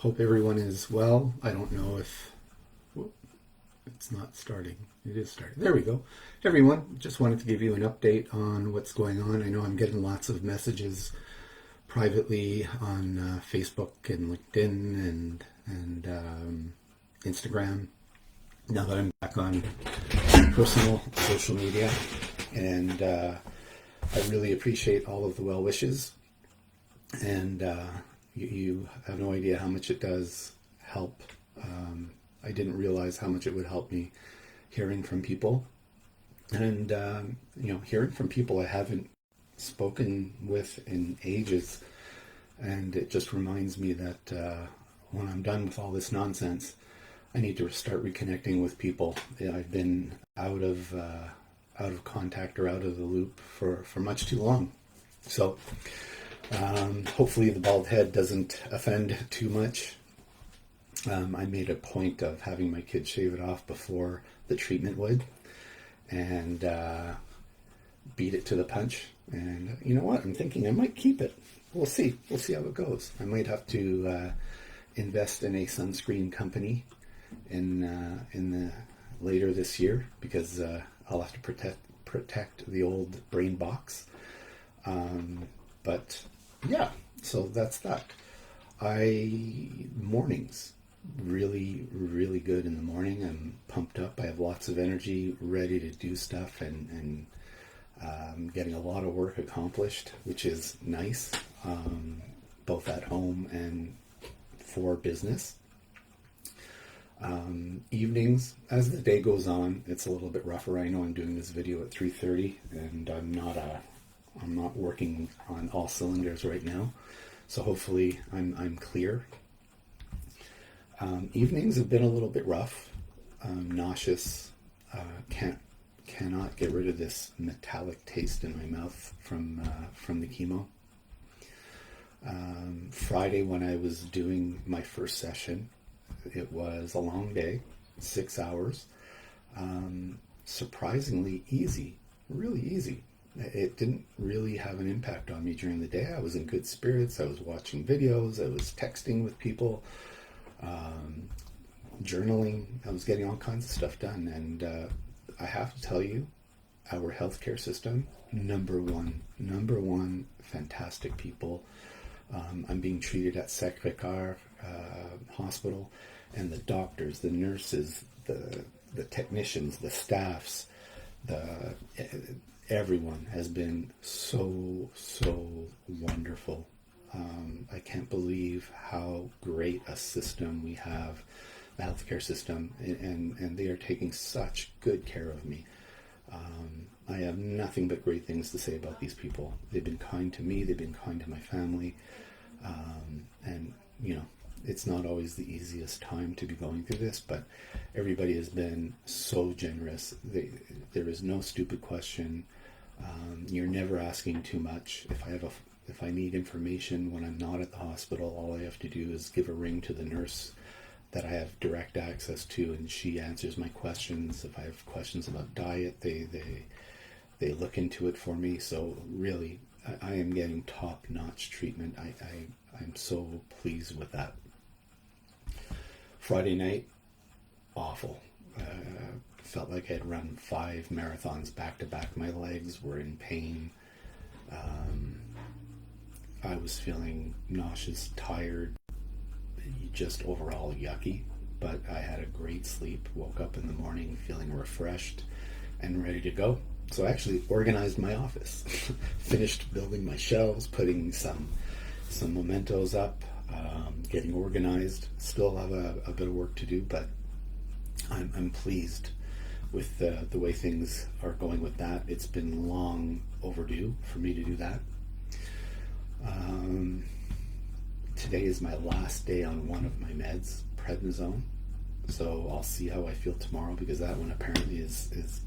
Hope everyone is well. I don't know if it's not starting. It is starting. There we go. Everyone, just wanted to give you an update on what's going on. I know I'm getting lots of messages privately on Facebook and LinkedIn and Instagram. Now that I'm back on personal social media, and I really appreciate all of the well wishes, and you have no idea how much it does help. I didn't realize how much it would help me hearing from people, and hearing from people I haven't spoken with in ages, and it just reminds me that when I'm done with all this nonsense, I need to start reconnecting with people. I've been out of contact or out of the loop for much too long. So hopefully the bald head doesn't offend too much. I made a point of having my kids shave it off before the treatment would, and beat it to the punch. And you know what? I'm thinking I might keep it. We'll see. We'll see how it goes. I might have to invest in a sunscreen company in the later this year, because I'll have to protect the old brain box. But yeah, so that's that. Mornings really, really good in the morning. I'm pumped up. I have lots of energy, ready to do stuff, and getting a lot of work accomplished, which is nice, both at home and for business. Evenings, as the day goes on, it's a little bit rougher. I know I'm doing this video at 3:30, and I'm not working on all cylinders right now, so hopefully I'm clear. Evenings have been a little bit rough. Nauseous. Cannot get rid of this metallic taste in my mouth from the chemo. Friday, when I was doing my first session, it was a long day, 6 hours. Surprisingly easy, really easy. It didn't really have an impact on me during the day. I was in good spirits. I was watching videos. I was texting with people, journaling. I was getting all kinds of stuff done. And I have to tell you, our healthcare system, number one, fantastic people. I'm being treated at Sacré-Cœur Hospital, and the doctors, the nurses, the technicians, the staffs, everyone has been so wonderful. I can't believe how great a system we have, the healthcare system, and they are taking such good care of me. I have nothing but great things to say about these people. They've been kind to me. They've been kind to my family. And, it's not always the easiest time to be going through this, but everybody has been so generous. There is no stupid question. You're never asking too much. If I need information when I'm not at the hospital, all I have to do is give a ring to the nurse that I have direct access to, and she answers my questions. If I have questions about diet, they look into it for me. So really, I am getting top-notch treatment. I'm so pleased with that. Friday night, awful. Felt like I had run 5 marathons back to back. My legs were in pain. I was feeling nauseous, tired, just overall yucky. But I had a great sleep. Woke up in the morning feeling refreshed and ready to go. So I actually organized my office. Finished building my shelves, putting some mementos up, getting organized. Still have a bit of work to do, but I'm pleased with the way things are going with that. It's been long overdue for me to do that. Today is my last day on one of my meds, prednisone. So I'll see how I feel tomorrow, because that one apparently is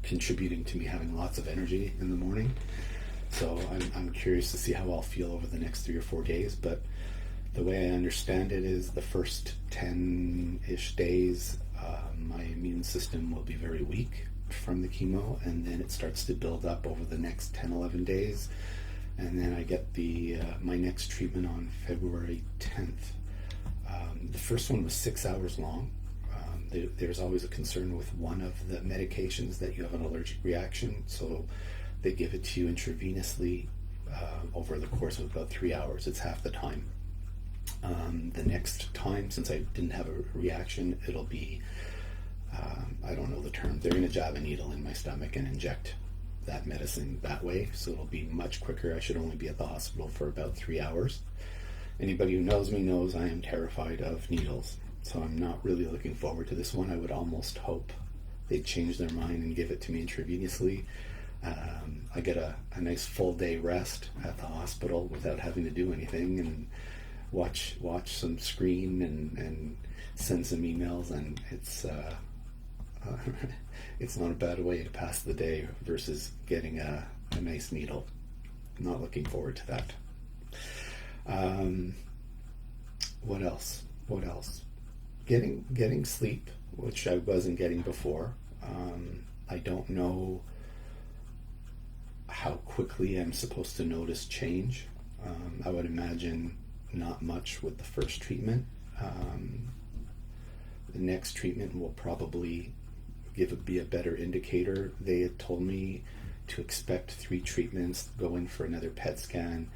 contributing to me having lots of energy in the morning. So I'm curious to see how I'll feel over the next 3 or 4 days. But the way I understand it is the first 10-ish days, my immune system will be very weak from the chemo, and then it starts to build up over the next 10, 11 days. And then I get my next treatment on February 10th. The first one was 6 hours long. There's always a concern with one of the medications that you have an allergic reaction, so they give it to you intravenously over the course of about 3 hours. It's half the time. The next time, since I didn't have a reaction, it'll be, I don't know the term, they're going to jab a needle in my stomach and inject that medicine that way, so it'll be much quicker. I should only be at the hospital for about 3 hours. Anybody who knows me knows I am terrified of needles, so I'm not really looking forward to this one. I would almost hope they'd change their mind and give it to me intravenously. I get a nice full day rest at the hospital without having to do anything, and watch some screen and send some emails, and it's not a bad way to pass the day versus getting a nice needle. Not looking forward to that. What else? Getting sleep, which I wasn't getting before. I don't know how quickly I'm supposed to notice change. I would imagine not much with the first treatment. The next treatment will probably be a better indicator. They had told me to expect 3 treatments, go in for another PET scan,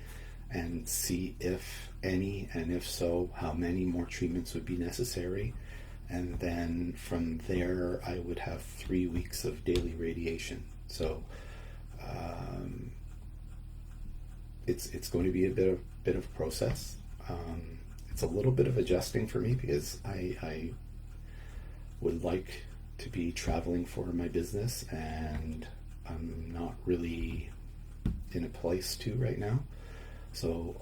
and see if any, and if so, how many more treatments would be necessary. And then from there, I would have 3 weeks of daily radiation. So it's going to be a bit of a process. It's a little bit of adjusting for me because I would like to be traveling for my business, and I'm not really in a place to right now. So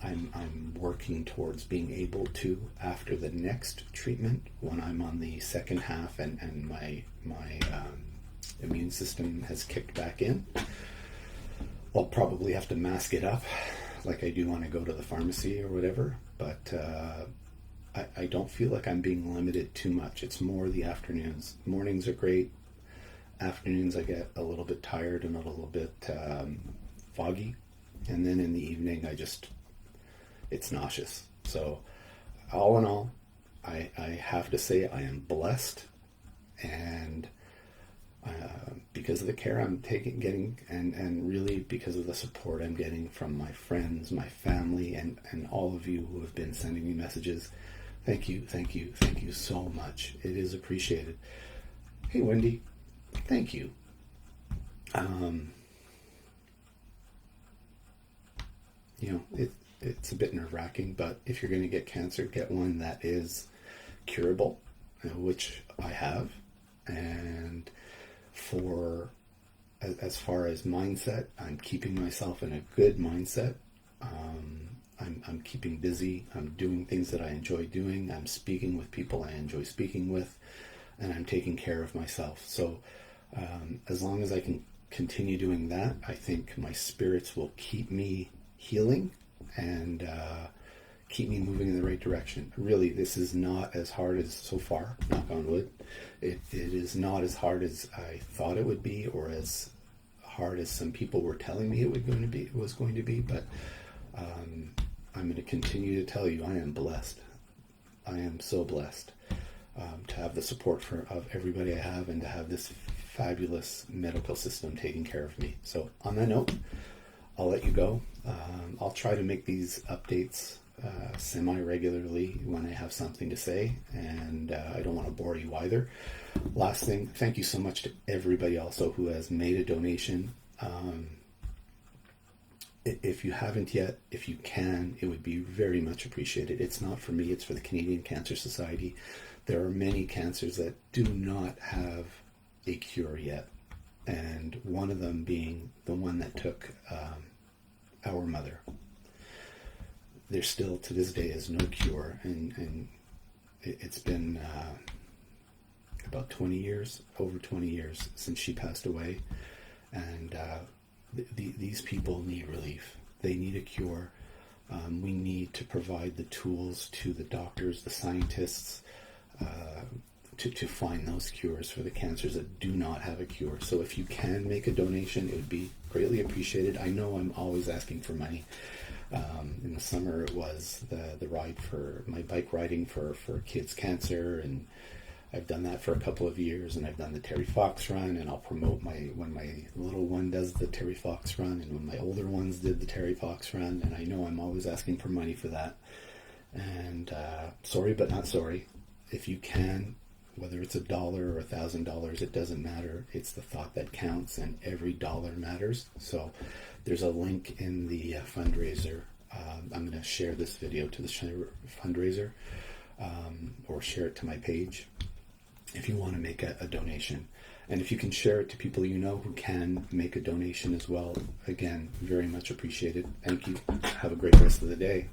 I'm working towards being able to, after the next treatment, when I'm on the second half and my immune system has kicked back in, I'll probably have to mask it up like I do when I go to the pharmacy or whatever, but I don't feel like I'm being limited too much. It's more the afternoons. Mornings are great. Afternoons I get a little bit tired and a little bit foggy, and then in the evening it's nauseous. So all in all, I have to say I am blessed, and because of the care I'm getting, and really because of the support I'm getting from my friends, my family, and all of you who have been sending me messages. Thank you so much. It is appreciated. Hey, Wendy, thank you. It's a bit nerve-wracking, but if you're going to get cancer, get one that is curable, which I have. And as far as mindset, I'm keeping myself in a good mindset. I'm keeping busy. I'm doing things that I enjoy doing. I'm speaking with people I enjoy speaking with, and I'm taking care of myself. So as long as I can continue doing that, I think my spirits will keep me healing and keep me moving in the right direction. Really, this is not as hard as, so far, knock on wood, it is not as hard as I thought it would be, or as hard as some people were telling me it was going to be, but I'm going to continue to tell you I am blessed. I am so blessed to have the support of everybody I have, and to have this fabulous medical system taking care of me. So on that note, I'll let you go. I'll try to make these updates semi-regularly when I have something to say, and I don't want to bore you either. Last thing, thank you so much to everybody also who has made a donation. If you haven't yet, if you can, it would be very much appreciated. It's not for me, it's for the Canadian Cancer Society. There are many cancers that do not have a cure yet, and one of them being the one that took our mother. There still, to this day, is no cure, and it's been about 20 years, over 20 years since she passed away, and these people need relief. They need a cure. We need to provide the tools to the doctors, the scientists, to find those cures for the cancers that do not have a cure. So if you can make a donation, it would be greatly appreciated. I know I'm always asking for money. In the summer, it was the ride for my bike riding for kids' cancer, and I've done that for a couple of years, and I've done the Terry Fox run, and I'll promote when my little one does the Terry Fox run, and when my older ones did the Terry Fox run, and I know I'm always asking for money for that. And sorry, but not sorry. If you can, whether it's $1 or $1,000, it doesn't matter. It's the thought that counts, and every dollar matters. So there's a link in the fundraiser. I'm going to share this video to the fundraiser, or share it to my page if you want to make a donation. And if you can share it to people you know who can make a donation as well, again, very much appreciated. Thank you. Have a great rest of the day.